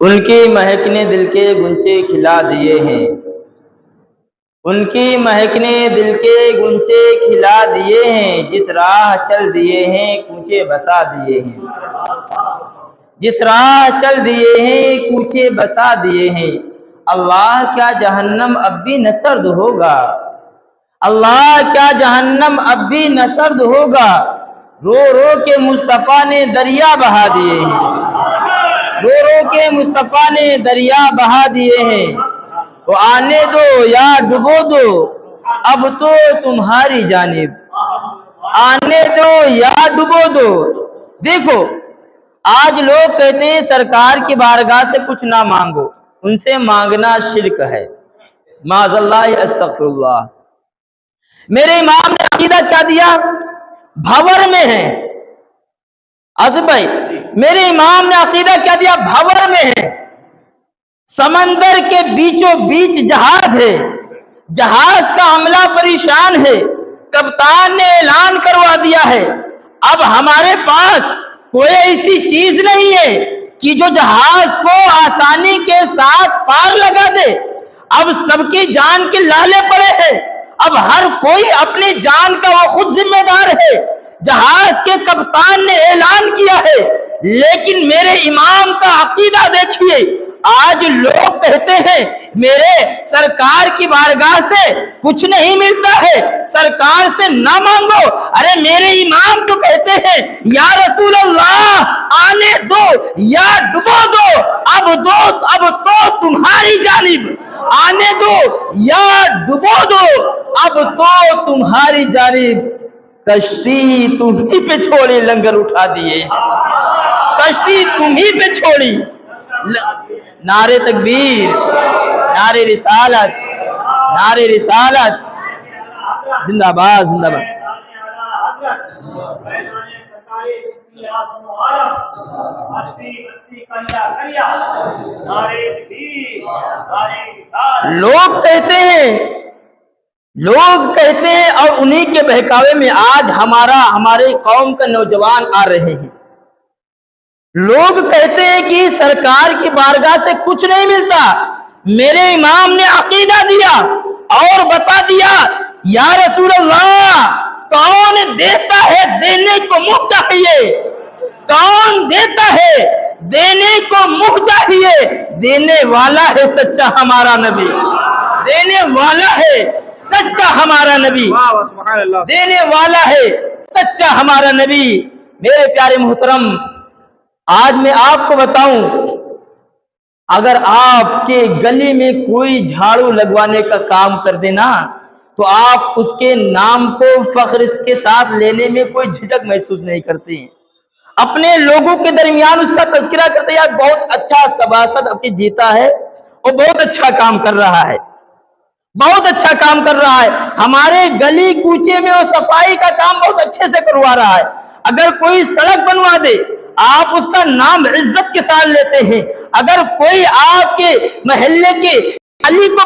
ان کی مہک نے دل کے گنچے کھلا دیے ہیں، ان کی مہک نے دل کے گنچے کھلا دیے ہیں، جس راہ چل دیے ہیں کوچے بسا دیے ہیں، جس راہ چل دیے ہیں کوچے بسا دیے ہیں۔ اللہ کیا جہنم اب بھی نہ سرد ہوگا، اللہ کیا جہنم اب بھی نہ سرد ہوگا، رو رو کے مصطفیٰ نے دریا بہا دیے ہیں، رو رو کے مصطفیٰ نے دریا بہا دیے ہیں۔ تو آنے دو یا ڈبو دو اب تو تمہاری جانب، آنے دو یا ڈبو دو۔ دیکھو آج لوگ کہتے ہیں سرکار کی بارگاہ سے کچھ نہ مانگو، ان سے مانگنا شرک ہے، معاذ اللہ استغفر اللہ۔ میرے امام نے عقیدہ کیا دیا؟ بھور میں ہے آصف بھائی، میرے امام نے عقیدہ کیا دیا؟ بھور میں ہے، سمندر کے بیچوں بیچ جہاز ہے، جہاز کا عملہ پریشان ہے، کپتان نے اعلان کروا دیا ہے اب ہمارے پاس کوئی ایسی چیز نہیں ہے کہ جو جہاز کو آسانی کے ساتھ پار لگا دے، اب سب کی جان کے لالے پڑے ہیں، اب ہر کوئی اپنی جان کا وہ خود ذمہ دار ہے۔ جہاز کے کپتان نے اعلان کیا ہے، لیکن میرے امام کا عقیدہ دیکھیے۔ آج لوگ کہتے ہیں میرے سرکار کی بارگاہ سے کچھ نہیں ملتا ہے، سرکار سے نہ مانگو۔ ارے میرے امام تو کہتے ہیں یا رسول اللہ آنے دو یا ڈبو دو، اب تو تمہاری جانب، آنے دو یا ڈبو دو اب تو تمہاری جانب۔ کشتی تمہیں پہ چھوڑی، لنگر اٹھا دیے، کشتی تمہیں پہ چھوڑی۔ نعرے تکبیر، نعرے رسالت، نعرے رسالت، زندہ باد زندہ باد۔ لوگ کہتے ہیں اور انہی کے بہکاوے میں آج ہمارے قوم کا نوجوان آ رہے ہیں۔ لوگ کہتے ہیں کہ سرکار کی بارگاہ سے کچھ نہیں ملتا، میرے امام نے عقیدہ دیا اور بتا دیا یا رسول اللہ کون دیتا ہے دینے کو منہ چاہیے، کون دیتا ہے دینے کو منہ چاہیے، دینے والا ہے سچا ہمارا نبی، دینے والا ہے سچا ہمارا نبی، دینے والا ہے سچا ہمارا نبی۔ میرے پیارے محترم، آج میں آپ کو بتاؤں، اگر آپ کے گلی میں کوئی جھاڑو لگوانے کا کام کر دینا تو آپ اس کے نام کو فخر اس کے ساتھ لینے میں کوئی جھجک محسوس نہیں کرتے ہیں، اپنے لوگوں کے درمیان اس کا تذکرہ کرتے ہیں، بہت اچھا سباسد اب کی جیتا ہے اور بہت اچھا کام کر رہا ہے، بہت اچھا کام کر رہا ہے، ہمارے گلی کوچے میں وہ صفائی کا کام بہت اچھے سے کروا رہا ہے۔ اگر کوئی سڑک بنوا دے آپ اس کا نام عزت کے ساتھ لیتے ہیں، اگر کوئی آپ کے محلے کے علی کو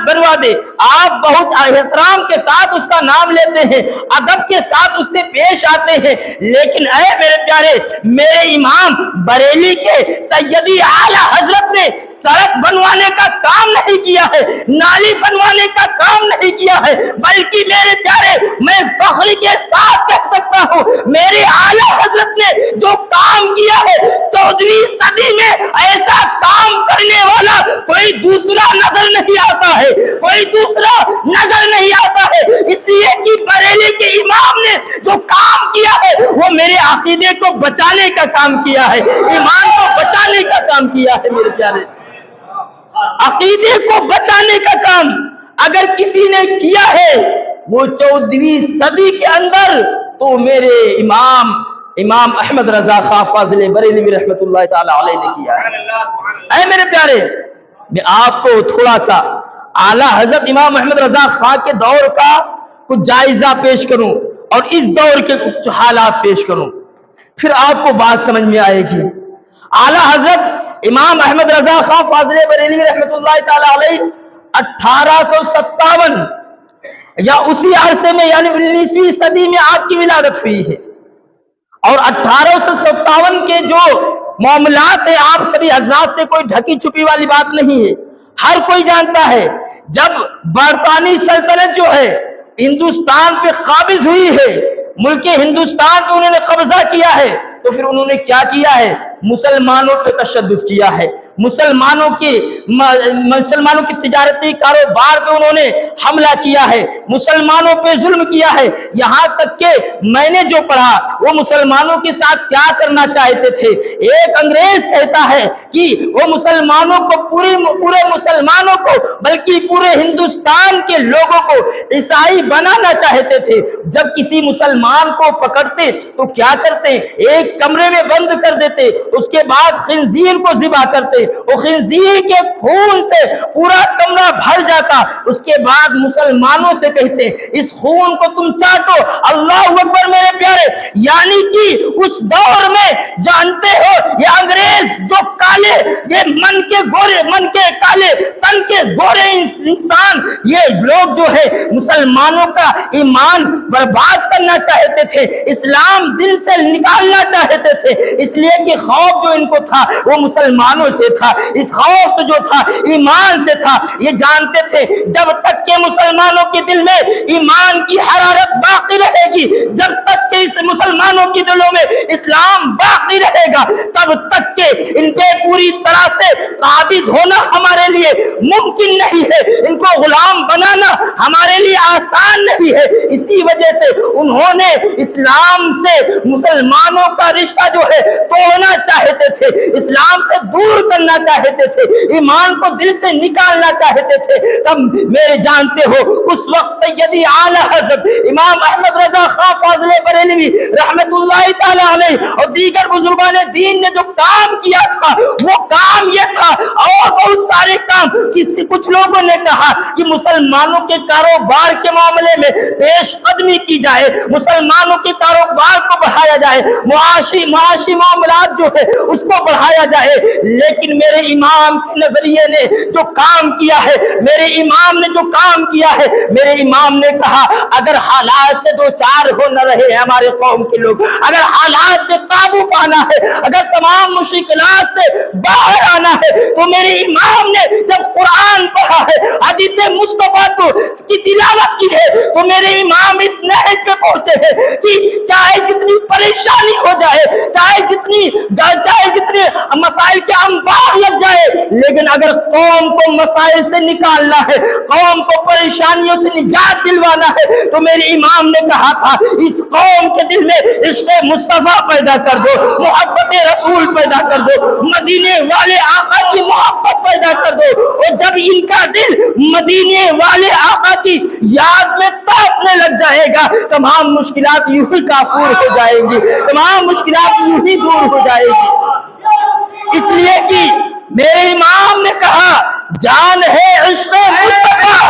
بنوا دے آپ بہت احترام کے ساتھ اس کا نام لیتے ہیں، ادب کے ساتھ اس سے پیش آتے ہیں۔ لیکن اے میرے پیارے، میرے امام بریلی کے سیدی اعلیٰ حضرت نے سڑک بنوانے کا کام نہیں کیا ہے، نالی بنوانے کا کام نہیں کیا ہے، بلکہ میرے پیارے میں فخر کے ساتھ کہہ سکتا ہوں میرے اعلیٰ حضرت نے جو کام کیا ہے 14ویں صدی میں ایسا کام کرنے والا کوئی دوسرا نظر نہیں آتا ہے، کوئی دوسرا نظر نہیں آتا ہے، اس لیے کہ بریلی کے امام نے جو کام کیا ہے وہ میرے عقیدے کو بچانے کا کام کیا ہے، ایمان کو بچانے کا کام کیا ہے۔ میرے پیارے عقیدے کو بچانے کا کام اگر کسی نے کیا ہے وہ 14ویں صدی کے اندر تو میرے امام احمد رضا خان فاضل بریلوی رحمت اللہ تعالی علیہ نے کیا ہے۔ اے میرے پیارے، میں آپ کو تھوڑا سا اعلیٰ حضرت امام احمد رضا خان کے دور کا کچھ جائزہ پیش کروں اور اس دور کے کچھ حالات پیش کروں، پھر آپ کو بات سمجھ میں آئے گی۔ اعلیٰ حضرت امام احمد رضا خان فاضل بریلوی رحمت اللہ تعالی علیہ 1857 یا اسی عرصے میں یعنی 19ویں صدی میں آپ کی ولادت ہوئی ہے، اور 1857 کے جو معاملات ہیں، آپ سبھی حضرات سے کوئی ڈھکی چھپی والی بات نہیں ہے، ہر کوئی جانتا ہے جب برطانوی سلطنت جو ہے ہندوستان پہ قابض ہوئی ہے، ملک ہندوستان پہ انہوں نے قبضہ کیا ہے، تو پھر انہوں نے کیا کیا ہے؟ مسلمانوں پہ تشدد کیا ہے، مسلمانوں کی تجارتی کاروبار پہ انہوں نے حملہ کیا ہے، مسلمانوں پہ ظلم کیا ہے، یہاں تک کہ میں نے جو پڑھا وہ مسلمانوں کے ساتھ کیا کرنا چاہتے تھے۔ ایک انگریز کہتا ہے کہ وہ مسلمانوں کو پورے مسلمانوں کو بلکہ پورے ہندوستان کے لوگوں کو عیسائی بنانا چاہتے تھے۔ جب کسی مسلمان کو پکڑتے تو کیا کرتے؟ ایک کمرے میں بند کر دیتے، اس کے بعد خنزیر کو ذبح کرتے، وہ خنزیر کے خون سے پورا کمرہ بھر جاتا، اس کے بعد مسلمانوں سے کہتے اس خون کو تم چاٹو، اللہ اکبر میرے پیارے۔ یعنی کہ اس دور میں جانتے ہو یہ انگریز جو کالے، یہ من کے کالے تن کے گورے انسان، یہ لوگ جو ہے مسلمانوں کا ایمان برباد کرنا چاہتے تھے، اسلام دل سے نکالنا چاہتے تھے، اس لیے کہ خوف جو ان کو تھا وہ مسلمانوں سے تھا، اس خوف جو تھا ایمان سے تھا۔ یہ جانتے تھے جب تک کہ مسلمانوں کے دل میں ایمان کی حرارت باقی رہے گی، جب تک کہ اس مسلمانوں کے دلوں میں اسلام باقی رہے گا، تب تک کہ ان پہ پوری طرح سے قابض ہونا ہمارے لیے ممکن نہیں ہے، ان کو غلام بنانا ہمارے لیے آسان نہیں ہے۔ اسی وجہ سے انہوں نے اسلام سے مسلمانوں کا رشتہ جو ہے توڑنا چاہتے تھے، اسلام سے دور کرنا چاہتے تھے، ایمان کو دل سے نکالنا چاہتے تھے۔ تب میرے جانتے ہو اس وقت سیدی اعلی حضرت امام احمد رضا خان فاضل بریلوی رحمت اللہ تعالی علیہ اور دیگر بزرگان دین نے جو کام کیا تھا وہ کام یہ تھا، اور بہت سارے کام، کچھ لوگوں نے کہا کہ مسلمانوں کے کاروبار کے معاملے میں پیش قدمی کی جائے، مسلمانوں کے کاروبار کو بڑھایا جائے، معاشی معاملات جو ہے اس کو بڑھایا جائے۔ لیکن میرے امام کے نظریے نے جو کام کیا ہے، میرے امام نے جو کام کیا ہے، میرے امام نے کہا اگر حالات سے دو چار ہو نہ رہے ہیں ہمارے قوم کے لوگ، اگر حالات پہ قابو پانا ہے، اگر تمام مشکلات سے باہر آنا ہے، تو میرے امام نے جب قرآن پڑھا ہے، حدیث مصطفیٰ کی تلاوت کی ہے، تو میرے امام اس نہج پہ پہنچے ہیں کہ چاہے جتنی پریشانی ہو جائے، چاہے جتنے مسائل کے انبار لگ جائے، لیکن اگر قوم کو مسائل سے نکالنا ہے، قوم کو پریشانیوں سے نجات دلوانا ہے، تو میرے امام نے کہا تھا اس قوم کے دل میں عشق مصطفیٰ پیدا کر دو، محبت رسول پیدا کر دو، مدینے والے آقا کی محبت پیدا کر دو، اور جب ان کا دل مدینے والے آقا کی یاد میں تڑپنے لگ جائے گا، تمام مشکلات یوں ہی کافور ہو جائیں گی، تمام مشکلات یوں ہی دور ہو جائے گی۔ اس لیے کہ میرے امام نے کہا جان ہے عشق مصطفیٰ،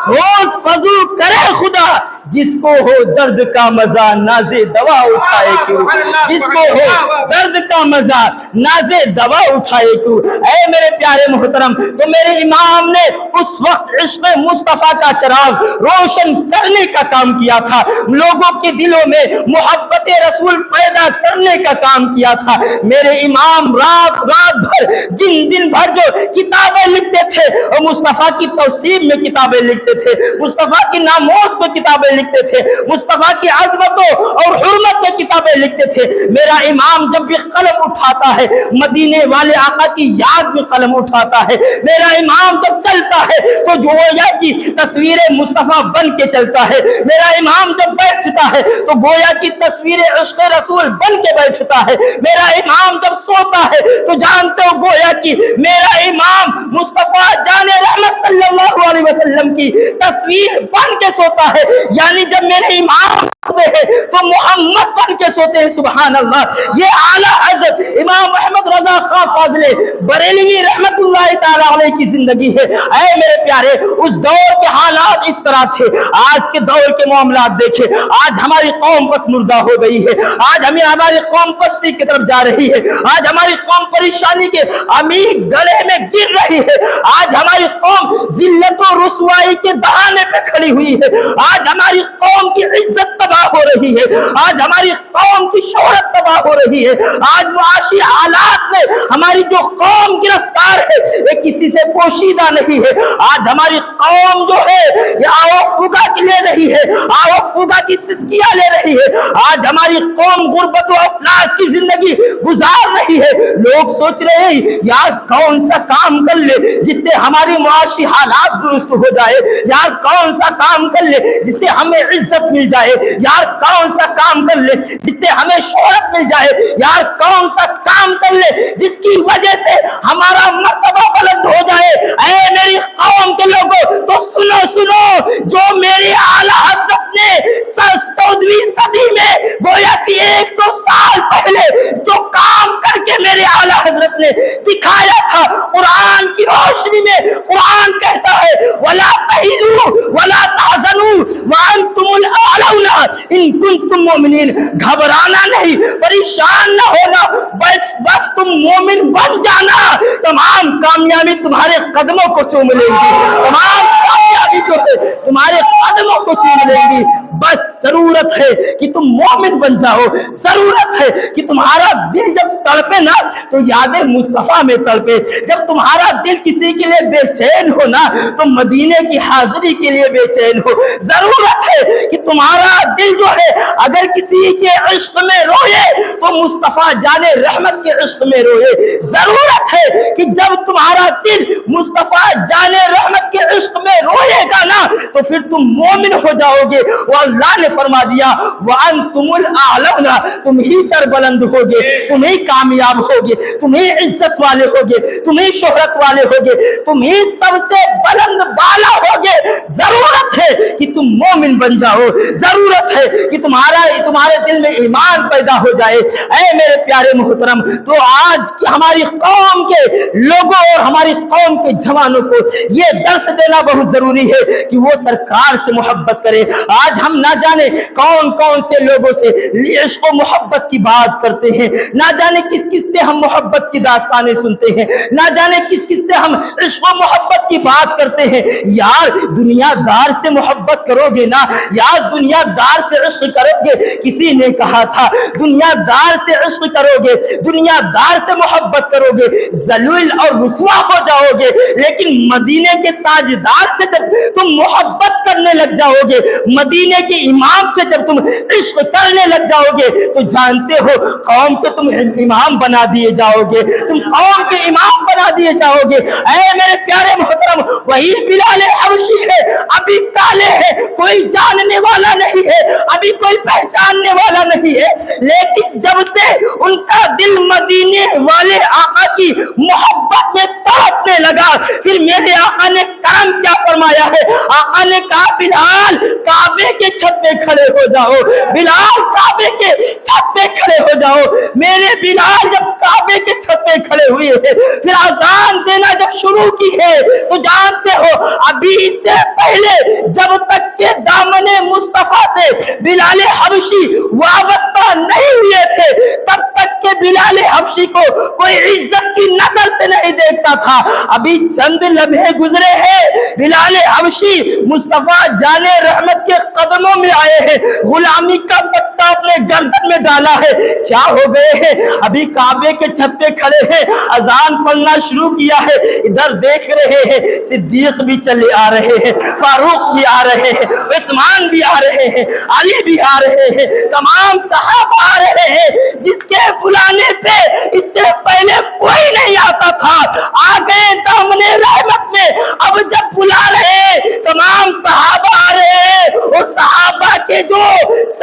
روز فضو کرے خدا، جس کو ہو درد کا مزہ نازے دوا اٹھائے کیوں، جس کو ہو درد کا مزہ نازے دوا اٹھائے کیوں۔ اے میرے پیارے محترم، تو میرے امام نے اس وقت عشق مصطفیٰ کا چراغ روشن کرنے کا کام کیا تھا، لوگوں کے دلوں میں محبت رسول پیدا کرنے کا کام کیا تھا۔ میرے امام رات بھر دن بھر جو کتابیں لکھتے تھے، اور مصطفیٰ کی توصیف میں کتابیں لکھتے تھے، مصطفیٰ کی ناموس میں کتابیں لکھتے تھے، مصطفیٰ کی عظمتوں اور حرمت میں کتابیں لکھتے تھے۔ میرا امام جب بھی قلم اٹھاتا ہے مدینے والے آقا کی یاد میں قلم اٹھاتا ہے، میرا امام جب چلتا ہے تو گویا کی تصویر مصطفیٰ بن کے چلتا ہے، میرا امام جب بیٹھتا ہے تو گویا کی تصویر عشق رسول بن کے بیٹھتا ہے، میرا امام جب سوتا ہے تو جانتے ہو گویا کی میرا امام مصطفیٰ جان رحمت صلی اللہ علیہ وسلم کی تصویر بن کے سوتا ہے۔ یعنی جب میرے امام سوتے ہیں تو محمد بن کے سوتے ہیں، سبحان اللہ۔ یہ اعلیٰ حضرت امام احمد رضا خان فاضل بریلوی رحمت اللہ تعالی علیہ کی زندگی ہے۔ اے میرے پیارے، اس دور کے حالات اس طرح تھے، آج کے دور کے معاملات دیکھیں، آج ہماری قوم پس مردہ ہو گئی ہے، آج ہماری قوم پستی کی طرف جا رہی ہے، آج ہماری قوم پریشانی کے امیر گلے میں گر رہی ہے، آج ہماری قوم ذلت و رسوائی کے دہانے پہ کھڑی ہوئی ہے، آج ہماری قوم کی عزت तबाह हो रही है, आज हमारी कौम की शोहरत तबाह हो रही है, आज मुआशी हालात में हमारी जो कौम गिरफ्तार है ये किसी से पोशीदा नहीं है। आज हमारी कौम जो है ये आओ फुगा ले रही है, आओ फुगा की सिस्कियां ले रही है। आज हमारी कौम गुर्बत और अफलास की जिंदगी गुजार रही है। लोग सोच रहे हैं यार कौन सा काम कर ले जिससे हमारी मुआशी हालात दुरुस्त हो जाए, यार कौन सा काम कर ले जिससे हमें इज्जत मिल जाए, यार कौन सा काम कर ले जिससे हमें शोहरत मिल जाए, यार कौन सा काम कर ले जिसकी वजह से हमारा मर्तबा बुलंद हो जाए। ऐ मेरी कौम के लोगों तो सुनो सुनो, जो मेरी आला हज़रत ने 14वीं सदी में गोया कि 100 साल पहले जो काम करके मेरे आला हज़रत ने दिखाया था, कुरान की रोशनी में कुरान कहता है वला तहिनु वला तहज़नु व अंतुमुल आलौना इन कुंतुम मोमिनीन। घबराना नहीं, परेशान न होना, बस तुम मोमिन बन जाना, तमाम कामयाबी तुम्हारे कदमों को चूम लेंगी, तमाम कामयाबी जो है तुम्हारे कदमों को चूम लेंगी। बस जरूरत है कि तुम मोमिन बन जाओ, जरूरत है कि तुम्हारा दिल जब तड़पे ना तो यादें मुस्तफा में तड़पे। जब तुम्हारा दिल किसी के लिए बेचैन हो ना तो मदीने की हाजिरी के लिए बेचैन हो। जरूरत है कि तुम्हारा दिल जो है अगर किसी के इश्क में रोए तो मुस्तफा जाने रहमत के इश्क में रोए। जरूरत है कि जब तुम्हारा दिल मुस्तफा जाने रहमत के इश्क में रोएगा ना तो फिर तुम मोमिन हो जाओगे। वो अल्लाह ने फरमा दिया वन तुमुल आलौना, तुम ही सरबुलंद होगे, तुम ही कामयाब होगे, तुम ही इज्जत वाले होगे, तुम ही शोहरत वाले होगे, तुम ही सबसे बुलंद बाला होगे। जरूरत है कि तुम मोमिन बन जाओ, जरूरत है कि तुम्हारे दिल में ईमान पैदा हो जाए। ऐ मेरे प्यारे मोहतरम, तो आज की हमारी कौम के लोगों और हमारी कौम के जवानों को ये दर्स देना बहुत जरूरी है कि वो सरकार से मोहब्बत करे। आज हम ना जाने कौन कौन से लोगों से इश्क और मोहब्बत की बात करते हैं, ना जाने किस किस से हम मोहब्बत की दास्तानें सुनते हैं, ना जाने किस किस से हम इश्क और मोहब्बत की बात करते हैं। यार दुनियादार से मोहब्बत करोगे ना, यार दुनियादार से इश्क करोगे, किसी ने कहा था दुनियादार से इश्क करोगे, दुनियादार से मोहब्बत करोगे जलील और रुसवा हो जाओगे, लेकिन मदीने के ताजदार से जब तुम मोहब्बत करने लग जाओगे, मदीने के इमाम से जब तुम इश्क करने लग जाओगे तो जानते हो कौम के तुम इमाम बना दिए जाओगे, तुम कौम के इमाम बना दिए जाओगे। ऐ मेरे प्यारे मोहतरम, वही बिलाल हबशी है, अभी काले है, कोई जानने वाला नहीं है, अभी कोई पहचानने वाला नहीं है, लेकिन जब से उनका दिल मदीने वाले आका की मोहब्बत में तड़पने लगा, फिर मेरे आका ने करम क्या फरमाया है। आका ने कहा बिलाल काबे के छत पे खड़े हो जाओ, बिलाल काबे के छत पे खड़े हो जाओ। मेरे बिलाल जब काबे के छत पे खड़े हुए हैं, फिर अजान देना जब शुरू की है तो जानते हो अभी इससे पहले जब तक के दामने मुस्तफा से बिलाल हबशी वाबस्ता नहीं हुए थे तब तक के बिलाल हबशी को कोई इज्जत की नजर से नहीं देखता था। अभी चंद लम्हे गुजरे हैं, बिलाल हबशी मुस्तफा जाने रहमत के कदमों में आए हैं, गुलामी का पत्ता अपने गर्दन में डाला है, क्या हो गए हैं, अभी काबे के छत पे खड़े हैं, अजान पढ़ना शुरू किया है, इधर देख रहे हैं सिद्दीक भी चले आ रहे हैं, फारूक भी आ रहे हैं, उस्मान भी आ रहे हैं, अली भी आ रहे हैं, तमाम सहाबा आ रहे हैं, जिसके बुलाने पे इससे पहले कोई नहीं आता था, आ गए दामने रहमत में। अब जब बुला रहे तमाम सहाबा आ रहे हैं, और सहाबा के जो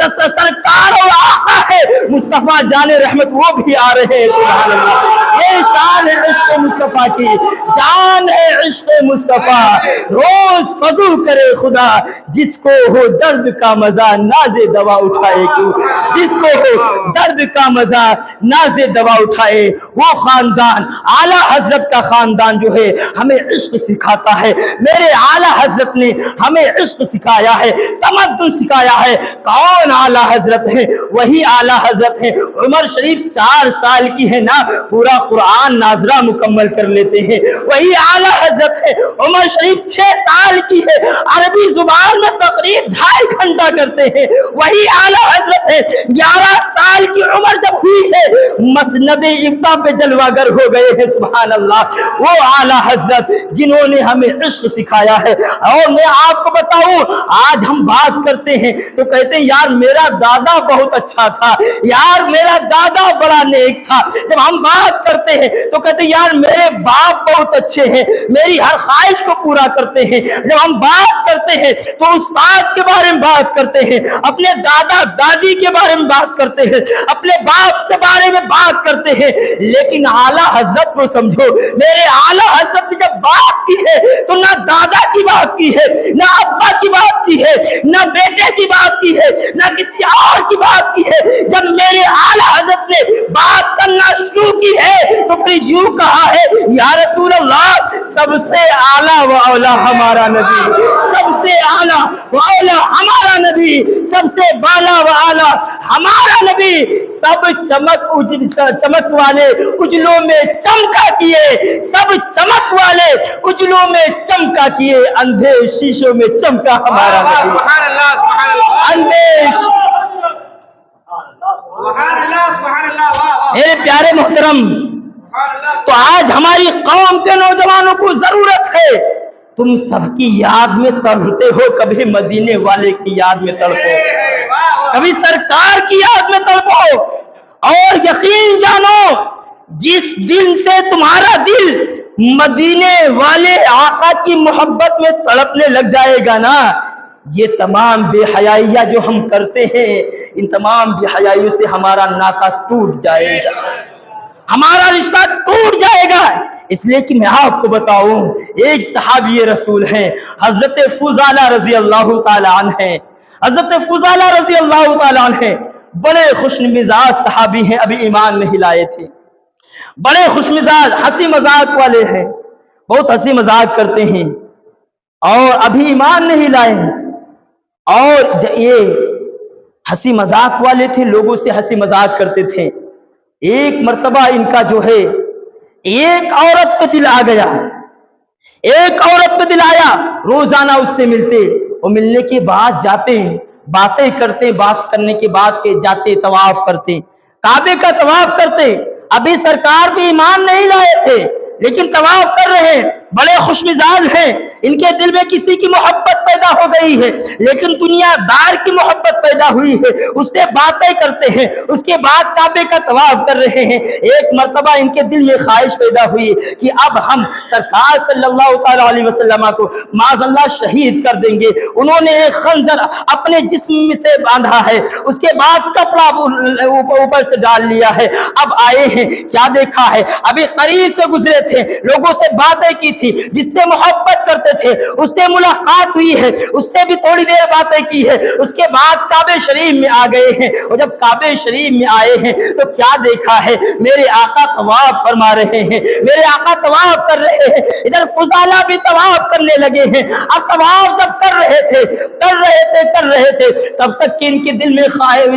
सरकार और आका है मुस्तफा जाने रहमत वो भी आ रहे हैं। सुभान अल्लाह, ये शान है इश्क मुस्तफा की, जान है इश्क मुस्तफा। रोज फजू करे खुदा, जिसको हो दर्द का मजा नाज़े दवा उठाए क्यों, जिसको हो दर्द का मजा नाज़े दवा उठाए। वो खानदान आला हजरत का खानदान जो है हमें इश्क सिखाता है। मेरे आला हजरत ने हमें इश्क सिखाया है, तमद्दुन सिखाया है। कौन आला हजरत है? वही आला हजरत है। उमर शरीफ 4 साल की है ना, पूरा कुरान नाजरा मुकम्मल कर लेते हैं। वही आला हजरत है। उमर शरीफ 6 साल की है, अरबी जुबान में तकरीब 2.5 घंटा करते हैं, वही आला हजरत है। 11 साल की उम्र जब हुई है, मसनद इफ्ता पे जलवागर हो गए हैं। सुभान अल्लाह, वो आला हजरत जिन्होंने हमें इश्क सिखाया है। और मैं आपको बताऊं, आज हम बात करते हैं तो कहते हैं यार मेरा दादा बहुत अच्छा था, यार मेरा दादा बड़ा नेक था। जब हम बात करते हैं तो कहते हैं यार मेरे बाप बहुत अच्छे हैं, मेरी हर ख्वाहिश को पूरा करते हैं। जब हम बात करते हैं तो उस्ताद के बारे में बात करते हैं, अपने दादा दादी के बारे में बात करते हैं, अपने बाप के बारे में बात करते हैं। लेकिन आला हजरत को समझो, मेरे आला हजरत ने जब बात की है तो ना दादा की बात की है, ना अब्बा की बात की है, ना बेटे की बात की है, ना किसी और की बात की है। जब मेरे आला हजरत ने बात करना शुरू की है तो फिर यूं कहा है, या रसूल अल्लाह, सबसे आला व औला हमारा नबी, सबसे आला व औला हमारा नबी, सबसे बाला व आला हमारा नबी। सब चमक वाले उजलों में चमका किए, सब चमक वाले उजलों में चमका किए, अंधे शीशों में चमका हमारा नबी। अंधे मेरे प्यारे मोहतरम, तो आज हमारी कौम के नौजवानों को जरूरत है, तुम सबकी याद में तड़पते हो, कभी मदीने वाले की याद में तड़पो, कभी सरकार की याद में तड़पो। और यकीन जानो, जिस दिन से तुम्हारा दिल मदीने वाले आका की मोहब्बत में तड़पने लग जाएगा ना, ये तमाम बेहयाइयां जो हम करते हैं, इन तमाम बेहयाइयों से हमारा नाता टूट जाएगा, हमारा रिश्ता टूट जाएगा। इसलिए कि मैं आपको बताऊं, एक सहाबी रसूल हैं, हजरत फुजाला रजी अल्लाह ताला अन्हु हैं। हजरत फुजाला रजी अल्लाह ताला अन्हु बड़े खुशमिजाज सहाबी हैं, अभी ईमान नहीं लाए थे, बड़े खुशमिजाज हंसी मजाक वाले हैं, बहुत हंसी मजाक करते हैं और अभी ईमान नहीं लाए हैं। और ये हंसी मजाक वाले थे, लोगों से हंसी मजाक करते थे। एक मर्तबा इनका जो है, एक औरत पे दिल आ गया, एक औरत पे दिल आया, रोजाना उससे मिलते और मिलने के बाद जाते, बातें करते, बात करने के बाद के जाते तवाफ करते, काबे का तवाफ करते। अभी सरकार भी ईमान नहीं लाए थे, लेकिन तवाफ कर रहे हैं, बड़े खुशमिजाज हैं, इनके दिल में किसी की मोहब्बत पैदा हो गई है, लेकिन दुनियादार की मोहब्बत पैदा हुई है, उससे बातें करते हैं, उसके बाद काबे का तवाफ कर रहे हैं। एक मर्तबा इनके दिल में ख्वाहिश पैदा हुई कि अब हम सरकार सल्लल्लाहु अलैहि वसल्लम को माज़अल्लाह शहीद कर देंगे। उन्होंने एक खंजर अपने जिस्म से बांधा है, उसके बाद कपड़ा ऊपर से डाल लिया है। अब आए हैं, क्या देखा है, अभी करीब से गुजरे थे, लोगों से बातें की थी, जिससे मोहब्बत करते थे उससे मुलाकात हुई है, उससे भी थोड़ी देर बातें की है। उसके बाद काबे शरीफ में आ गए हैं, और जब काबे शरीफ में आए हैं तो क्या देखा है, मेरे आका तवाफ फरमा रहे हैं, मेरे आका तवाफ कर रहे हैं, इधर फुजाला भी तवाफ करने लगे हैं। अब तवाफ जब कर रहे थे तब तक कि इनके दिल में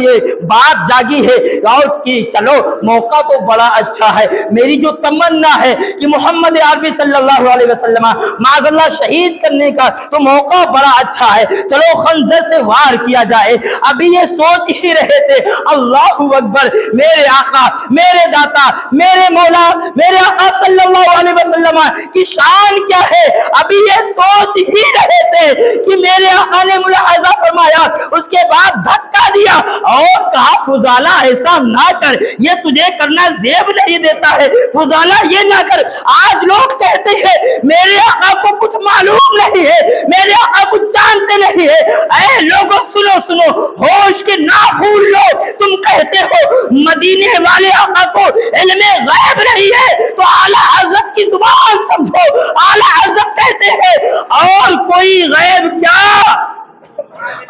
ये बात जागी है और कि चलो मौका तो बड़ा अच्छा है, मेरी जो तमन्ना है कि मोहम्मद अरबी सल्लल्लाहु अलैहि वसल्लम माज़अल्लाह शहीद करने का, तो मौका बड़ा अच्छा है, चलो खंजर से वार किया जाए। अभी ये सोच ही रहे थे, अल्लाहु अकबर, मेरे आका, मेरे दाता, मेरे मौला, मेरे आका सल्लल्लाहु अलैहि वसल्लम की शान क्या है, अभी ये सोच ही रहे थे कि मेरे आका ने मुलाहजा फरमाया, उसके बाद धक्का दिया और कहा फुजाला ऐसा ना कर, ये तुझे करना जेब नहीं देता है, फुजाला ये ना कर। आज लोग कहते हैं मेरे आका को कुछ मालूम नहीं है, मेरे आका कुछ जानते नहीं है। ऐ लोगों सुनो सुनो, होश के नाखून लो, तुम कहते हो मदीने वाले आका को इल्मे गैब नहीं है, तो आला हज़रत की जुबान समझो। आला हज़रत कहते हैं और कोई गैब क्या,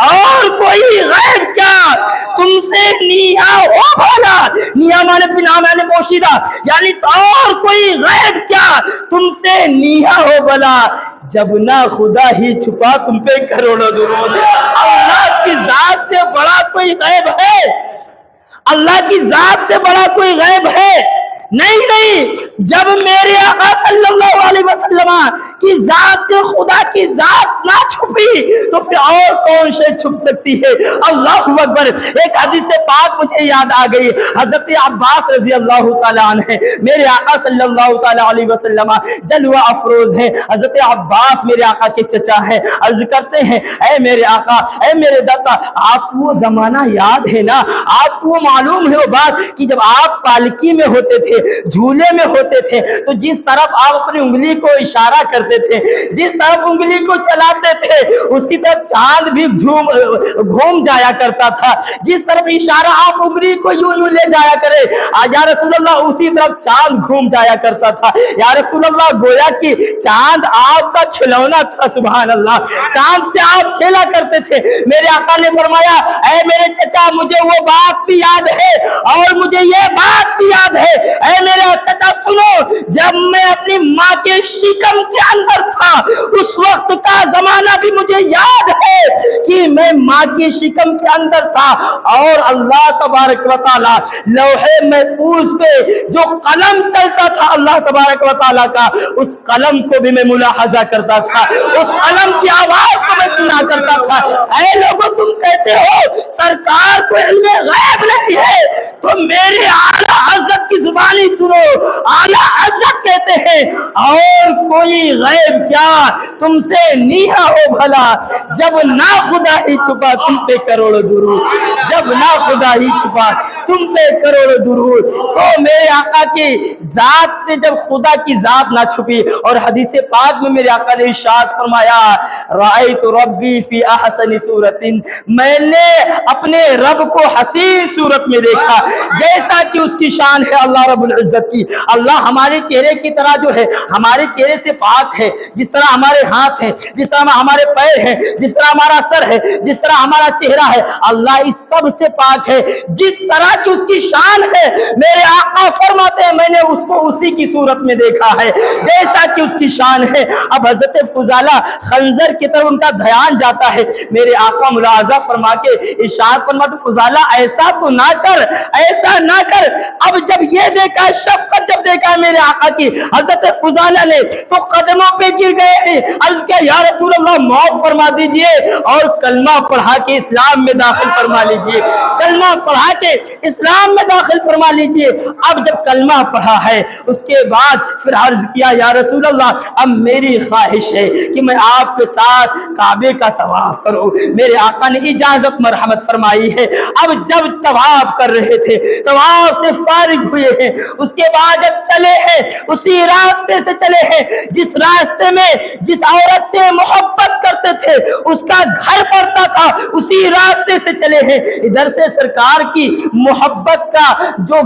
और कोई गैब क्या, तुमसे निया हो भला, निया माने बिना माने पोशीदा, यानी और कोई गैब क्या, तुमसे निया हो भला, जब ना खुदा ही छुपा तुम पे करोड़ों दुरूद। अल्लाह की जात से बड़ा कोई गैब है, अल्लाह की जात से बड़ा कोई गैब है नहीं। जब मेरे आका सल्लल्लाहु अलैहि वसल्लम की जात से खुदा की जात ना छुपी तो फिर और कौन से छुप सकती है। अल्लाहु अकबर। एक हदीस से पाक मुझे याद आ गई, हजरत अब्बास रजी अल्लाह ताला अन्हु, मेरे आका सल्लल्लाहु ताला अलैहि वसल्लम जलवा अफरोज हैं। हजरत अब्बास मेरे आका के चचा हैं। अर्ज करते हैं, ऐ मेरे आका, ऐ मेरे दाता, आपको वो जमाना याद है ना, आपको वो मालूम है वो बात कि जब आप पालकी में होते थे, झूले में होते थे, तो जिस तरफ आप अपनी उंगली को इशारा करते थे, जिस तरफ उंगली को चलाते थे, उसी तरफ चांद भी घूम जाया करता था। जिस तरफ इशारा आप उंगली को यूं यूं ले जाया करे, या रसूल अल्लाह, उसी तरफ चांद घूम जाया करता था। या रसूल अल्लाह, गोया कि चांद आपका खिलौना था। सुभान अल्लाह, चांद से आप खेला करते थे। मेरे आका ने फरमाया, ऐ मेरे चचा, मुझे वो बात भी याद है और मुझे ये बात भी याद है। ऐ मेरे चचा सुनो, जब मैं अपनी माँ के शिकम के अंदर था, उस वक्त का जमाना भी मुझे याद है कि मैं माँ की शिकम के अंदर था और अल्लाह तबारक व तआला लौहे महफूज पे जो कलम चलता था अल्लाह तबारक व तआला का, उस कलम को भी मैं मुलाहजा करता था, उस कलम की आवाज को मैं सुना करता था। ऐ लोगों, तुम कहते हो सरकार को इल्मे गैब नहीं है, तो मेरे आला हज़रत की जुबानी सुनो। आला हज़रत कहते हैं, और कोई गैब क्या तुमसे नीहा हो भला, जब ना खुदा ही छुपा तुम पे करोड़ों दुरूद, जब ना खुदा ही छुपा तुम पे करोड़ों दुरूद। तो मेरे आका की जात से जब खुदा की जात ना छुपी, और हदीस पाक में मेरे आका ने इरशाद फरमाया, रायतु रब्बी फी अहसनी सूरतिन, मैंने अपने रब को हसीन सूरत में देखा, जैसा कि उसकी शान है अल्लाह रब्बुल इज्जत की। अल्लाह हमारे चेहरे की तरह जो है, हमारे चेहरे से पाक है, जिस तरह हमारे हाथ हैं, जिस तरह हमारे पैर हैं, जिस तरह हमारा सर है, जिस तरह हमारा चेहरा है, अल्लाह इस सब से पाक है। जिस तरह की उसकी शान है, मेरे आका फरमाते हैं, मैंने उसको उसी की सूरत में देखा है जैसा कि उसकी शान है। अब हजरत फुजाला खंजर की तरफ उनका ध्यान जाता है, मेरे आका मुलाजा फरमा के इरशाद फरमाते, फुजाला ऐसा तो ना कर, ऐसा ना कर। अब जब ये देखा, शफकत जब देखा मेरे आका की, हजरत फुजाला ने तो कदमों पे गिर गए, अर्ज किया, या रसूल अल्लाह, माफ फरमा दीजिए और कलमा पढ़ा के इस्लाम में दाखिल फरमा लीजिए, कलमा पढ़ा के इस्लाम में दाखिल फरमा लीजिए। अब जब कलमा पढ़ा है, उसके बाद फिर अर्ज किया, या रसूल अल्लाह, अब मेरी ख्वाहिश है कि मैं आपके साथ काबे का तवाफ करूं। मेरे आका ने इजाजत मरहमत फरमाई है। अब जब तवाफ कर रहे थे, तवाफ से फारिग हुए हैं, उसके बाद जब चले हैं, उसी रास्ते से चले हैं जिस रास्ते में जिस औरत से मोहब्बत करते थे उसका घर पड़ता था, उसी रास्ते से चले हैं। इधर से सरकार की मोहब्बत का जो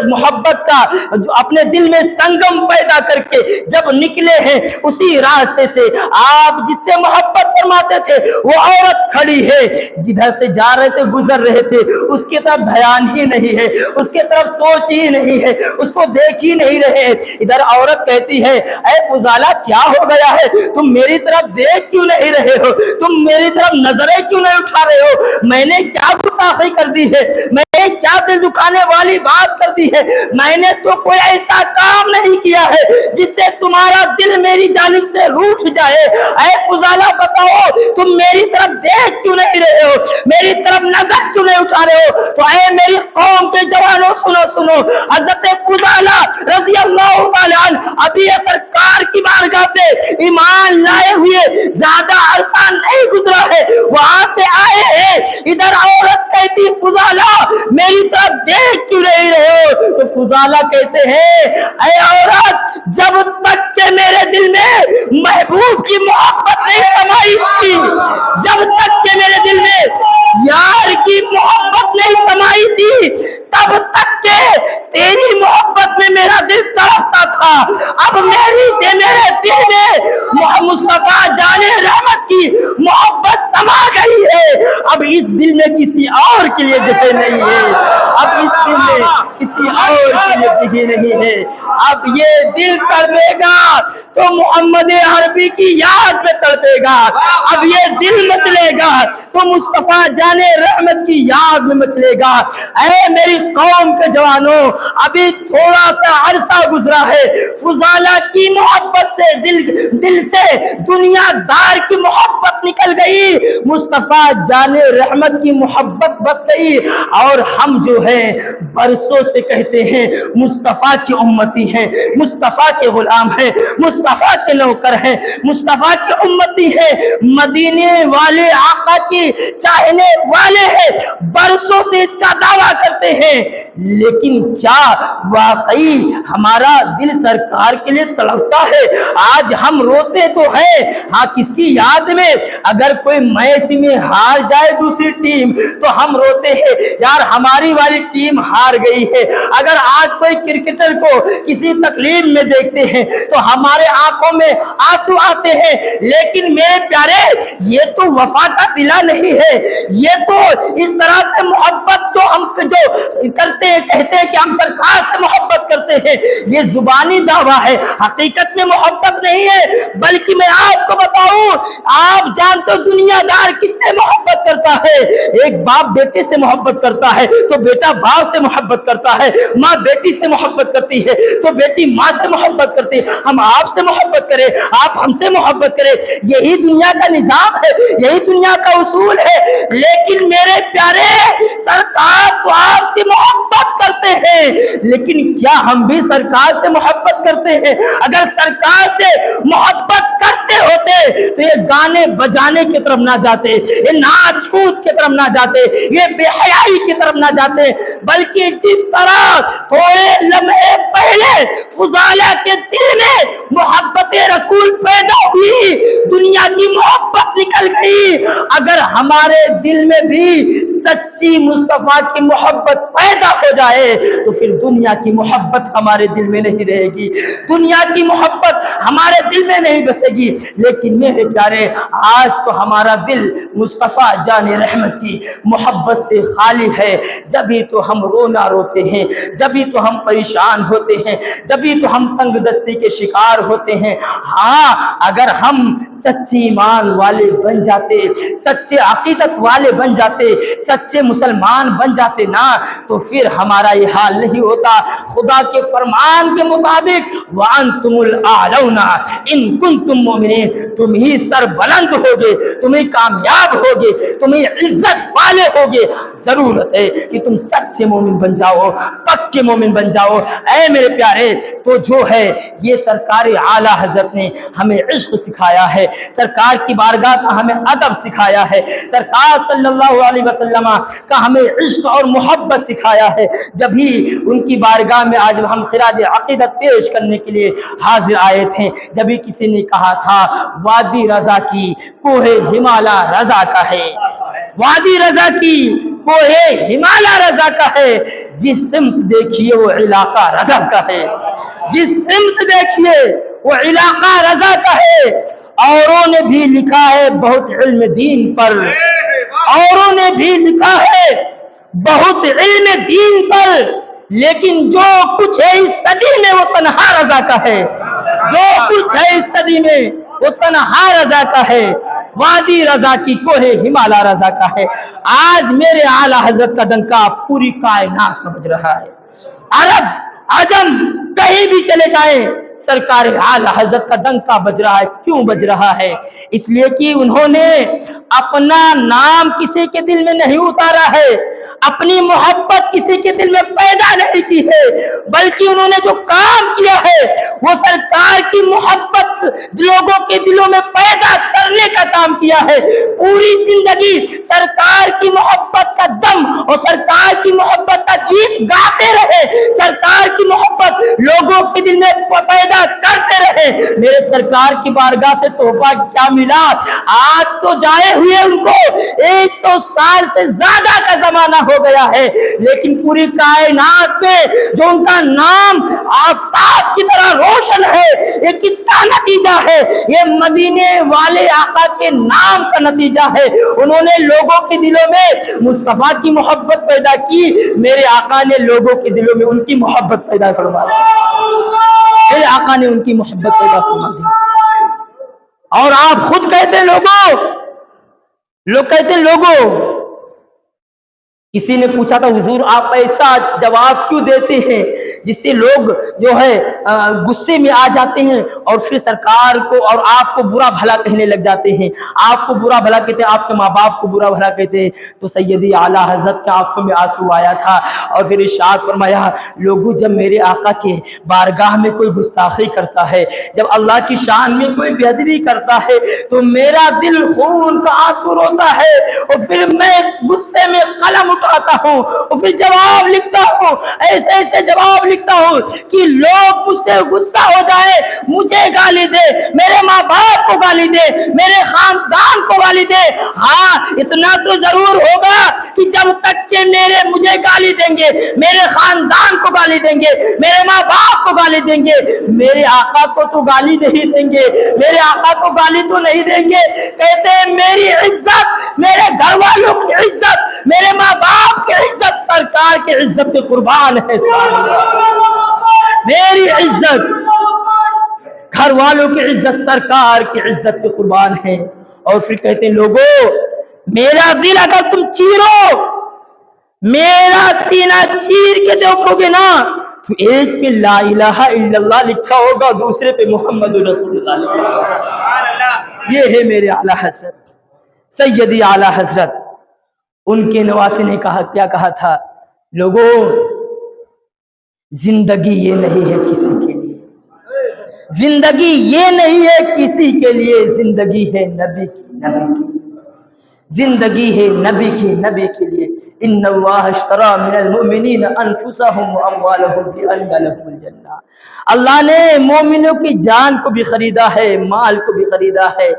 मोहब्बत का जो अपने दिल में संगम पैदा करके जब निकले हैं, उसी रास्ते से आप जिससे मोहब्बत फरमाते थे वो औरत खड़ी है, जिधर से जा रहे थे, गुजर रहे थे, उसकी तरफ ध्यान ही नहीं है, उसके तरफ सोच ही नहीं है, उसको देख ही नहीं रहे। इधर औरत कहती है, ऐ फुजाला, क्या हो गया है, तुम मेरी तरफ देख क्यों नहीं रहे हो, तुम मेरी तरफ नजरें क्यों नहीं उठा रहे हो, मैंने क्या गुस्ताखी कर दी है, मैंने क्या दिल दुखाने वाली बात कर दी है, मैंने तो कोई ऐसा काम नहीं किया है जिससे तुम्हारा दिल मेरी जानिब से रूठ जाए। ऐ फुजाला बताओ, तुम मेरी तरफ देख क्यों नहीं रहे हो, मेरी तरफ नजर क्यों नहीं उठा रहे हो। तो ऐ मेरी कौम के जवानों, सुनो सुनो, हजरत फुजाला रज़ी अल्लाह ताला अन्हु अभी सरकार की बारगाह से ईमान लाए हुए ज्यादा अरसा नहीं गुजरा है, वहां से आए हैं। इधर औरत कहती, फुजाला मेरी तरफ देख क्यों नहीं रहे हो। तो फुजाला कहते हैं, ऐ औरत, जब तक के मेरे दिल में महबूब की मोहब्बत नहीं समाई थी, जब तक के मेरे दिल में यार की मोहब्बत नहीं समाई थी, तब तक के तेरी मोहब्बत में मेरा दिल तड़पता था। अब मेरे दिल में मुस्तफा जाने रहमत की मोहब्बत समा गई है। अब इस दिल में किसी और के लिए जगह नहीं है, अब इस दिल में किसी और के लिए जगह नहीं है। अब ये दिल तड़पेगा तो मोहम्मद अरबी की याद में तड़पेगा, अब ये दिल मचलेगा तो मुस्तफा जाने रहमत की याद में मचलेगा। ऐ मेरी कौम के जवानों, अभी थोड़ा सा अरसा गुजरा है, फुजाला की मोहब्बत से दिल से दुनिया दार की मोहब्बत निकल गई, मुस्तफा जाने रहमत की मोहब्बत बस गई। और हम जो है बरसों से कहते हैं मुस्तफा की उम्मती हैं, मुस्तफा के गुलाम हैं, मुस्तफा के नौकर हैं, मुस्तफा की उम्मती हैं, मदीने वाले आका की चाहने वाले हैं, बरसों से इसका दावा करते हैं। लेकिन क्या वाकई हमारा दिल सरकार के लिए तड़पता है? आज हम रोते तो हैं, हाँ किसकी याद में? अगर कोई मैच में हार जाए दूसरी टीम तो हम रोते हैं, यार हमारी वाली टीम हार गई है। अगर आज कोई क्रिकेटर को किसी तकलीफ में देखते हैं तो हमारे आंखों में आंसू आते हैं। लेकिन मेरे प्यारे, ये तो वफा का सिला नहीं है, ये तो इस तरह से मोहब्बत जो हम करते हैं, कहते हैं कि हम सरकार से मोहब्बत करते हैं, ये जुबानी दावा है, हकीकत में मोहब्बत नहीं है। बल्कि मैं आपको बताऊं, आप जानते हो दुनियादार किससे मोहब्बत करता है? एक बाप बेटे से मोहब्बत करता है तो बेटा बाप से मोहब्बत करता है, माँ बेटी से मोहब्बत करती है तो बेटी माँ से मोहब्बत करती है। हम आपसे मोहब्बत करें, आप हमसे मोहब्बत करें, यही दुनिया का निजाम है, यही दुनिया का उसूल है। लेकिन मेरे प्यारे, सरकार तो आपसे मोहब्बत करते हैं, लेकिन क्या हम भी सरकार से मोहब्बत करते हैं? अगर सरकार से मोहब्बत करते होते तो ये गाने बजाने की तरफ ना जाते, ये नाच कूद की तरफ ना जाते, ये बेहयाई की तरफ ना जाते, बल्कि जिस तरह थोड़े लम्हे पहले फुजाला के दिल में मोहब्बत रसूल पैदा हुई, दुनिया की मोहब्बत निकल गई। अगर हमारे दिल में भी सच्ची मुस्तफा की मोहब्बत पैदा हो जाए तो फिर दुनिया की मोहब्बत हमारे दिल में नहीं रहेगी, दुनिया की मोहब्बत हमारे दिल में नहीं बसेगी। लेकिन मेरे प्यारे, आज तो हमारा दिल मुस्तफा जाने रहमत की मोहब्बत से खाली है। जब भी तो हम रोना रोते हैं, जब भी तो हम परेशान होते हैं, जब भी तो हम तंगदस्ती के शिकार होते हैं। हाँ, अगर हम सच्चे ईमान वाले बन जाते, सच्चे अकीदत वाले बन जाते, सच्चे मुसलमान बन जाते ना, तो फिर हमारा ये हाल नहीं होता। खुदा के फरमान के मुताबिक वअंतुमुल आलौना इन कुंतुम मोमिनीन, तुम ही सरबलंद होगे, तुम ही कामयाब होगे, तुम ही इज्जत वाले होगे। जरूरत है कि तुम सच्चे मोमिन बन जाओ, पक्के मोमिन बन जाओ। ऐ मेरे प्यारे, तो जो है ये सरकार आला हजरत ने हमें इश्क सिखाया है, सरकार की बारगाह का हमें अदब सिखाया है, सरकार सल्लल्लाहु अलैहि वसल्लम का हमें इश्क और मोहब्बत सिखाया है। जब ही उनकी बारगाह में आज हम खिराज अकीदत पेश करने के लिए हाजिर आए थे, जब भी किसी ने कहा था वादी रजा की कोहे हिमालय रजा का है, वादी रजा की कोहे हिमालय रजा का है, जिस सिमत देखिए वो इलाका रजा का है, जिस सिमत देखिए वो इलाका रजा का है। औरों ने भी लिखा है बहुत इल्म दीन पर, औरों ने भी लिखा है बहुत इल्म दीन पर, लेकिन जो कुछ है इस सदी में वो तन्हा रजा का है, जो कुछ है इस सदी में वो तन्हा रजा का है, वादी रजा की कोहे हिमालय रजा का है। आज मेरे आला हजरत का डंका पूरी कायनात में बज रहा है, अरब आजम कहीं भी चले जाए सरकार आला हजरत का डंका बज रहा है। क्यों बज रहा है? इसलिए कि उन्होंने अपना नाम किसी के दिल में नहीं उतारा है, अपनी मोहब्बत किसी के दिल में पैदा नहीं की है, बल्कि उन्होंने जो काम किया है वो सरकार की मोहब्बत लोगों के दिलों में पैदा करने का काम किया है। पूरी जिंदगी सरकार की मोहब्बत का दम और सरकार की मोहब्बत का गीत गाते रहे, सरकार की मोहब्बत लोगों के दिल में पैदा करते रहे। मेरे सरकार की बारगाह से तोहफा क्या मिला? आज तो जाए हुए उनको 100 साल से ज्यादा का जमाना हो गया है, लेकिन पूरी कायनात में जो उनका नाम आफताब की तरह रोशन है, ये किसका नतीजा है? ये मदीने वाले आका के नाम का नतीजा है। उन्होंने लोगों के दिलों में मुस्तफा की मोहब्बत पैदा की, मेरे आका ने लोगों के दिलों में उनकी मोहब्बत पैदा करवा दी, मेरे आका ने उनकी मोहब्बत पैदा फरमा दी। और आप खुद कहते हैं लोगों, लोग कहते हैं लोगों, کسی نے پوچھا تھا حضور آپ ایسا جواب کیوں دیتے ہیں جس سے لوگ جو ہے غصے میں آ جاتے ہیں اور پھر سرکار کو اور آپ کو برا بھلا کہنے لگ جاتے ہیں، آپ کو برا بھلا کہتے ہیں، آپ کے ماں باپ کو برا بھلا کہتے ہیں؟ تو سیدی اعلیٰ حضرت کے آنکھوں میں آنسو آیا تھا اور پھر ارشاد فرمایا، لوگوں جب میرے آقا کے بارگاہ میں کوئی گستاخی کرتا ہے، جب اللہ کی شان میں کوئی بے ادبی کرتا ہے تو میرا دل خون کا آنسو روتا ہے اور پھر میں غصے میں قلم اٹھاتا ہوں اور پھر جواب لکھتا ہوں، ایسے ایسے جواب لکھتا ہوں کہ لوگ مجھ سے غصہ ہو جائے، مجھے گالی دے، میرے ماں باپ کو گالی دے، میرے خاندان کو گالی دے، ہاں اتنا تو ضرور ہوگا کہ جب تک کہ مجھے گالی دیں گے، میرے خاندان کو گالی دیں گے، میرے ماں باپ کو گالی دیں گے، میرے آقا کو تو گالی نہیں دیں گے، میرے آقا کو گالی تو نہیں دیں گے۔ کہتے ہیں میری عزت، میرے گھر والوں کی عزت، میرے ماں باپ کی عزت سرکار کی عزت پہ قربان ہے۔ میری عزت، گھر والوں کی عزت سرکار کی عزت پہ قربان ہے۔ اور پھر کہتے ہیں لوگوں میرا دل اگر تم چیرو، میرا سینہ چیر کے دیکھو گے نا تو ایک پہ لا الہ الا اللہ لکھا ہوگا، دوسرے پہ محمد رسول اللہ لکھا ہوگا۔ یہ ہے میرے اعلیٰ حضرت سیدی اعلیٰ حضرت۔ ان کے نواسے نے کیا کہا تھا، لوگوں زندگی یہ نہیں ہے کسی کے لیے، زندگی یہ نہیں ہے کسی کے لیے، زندگی ہے نبی کی، زندگی ہے نبی کے لیے۔ ان اللہ اشتری من المؤمنین انفسهم واموالهم بان لهم الجنہ، اللہ نے مومنوں کی جان کو بھی خریدا ہے، مال کو بھی خریدا ہے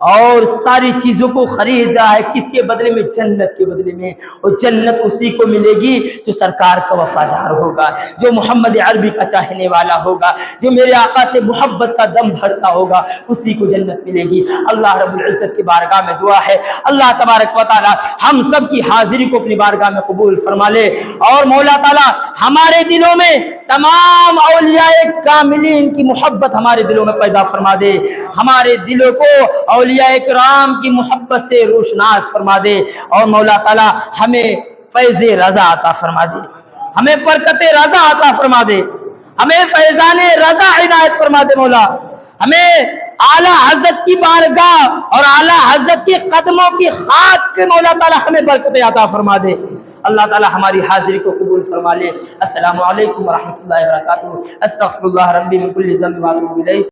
اور ساری چیزوں کو خریدا ہے، کس کے بدلے میں؟ جنت کے بدلے میں۔ اور جنت اسی کو ملے گی جو سرکار کا وفادار ہوگا، جو محمد عربی کا چاہنے والا ہوگا، جو میرے آقا سے محبت کا دم بھرتا ہوگا، اسی کو جنت ملے گی۔ اللہ رب العزت کی بارگاہ میں دعا ہے اللہ تبارک و تعالی ہم سب کی حاضری کو اپنی بارگاہ میں قبول فرما لے اور مولا تعالی ہمارے دلوں میں تمام اولیاء کاملین کی محبت ہمارے دلوں میں پیدا فرما دے، ہمارے دلوں کو اولیاء کرام کی محبت سے روشناس فرما دے اور مولا تعالی ہمیں فیض رضا عطا فرما دے، ہمیں برکت رضا عطا فرما دے، ہمیں فیضان رضا عنایت فرما دے مولا، ہمیں اعلیٰ حضرت کی بارگاہ اور اعلیٰ حضرت کے قدموں کی خاک کے مولا تعالی ہمیں برکت عطا فرما دے۔ اللہ تعالی ہماری حاضری کو قبول فرما لے۔ السلام علیکم ورحمۃ اللہ وبرکاتہ۔ استغفر اللہ ربی من کل ذنب واتوب الیہ۔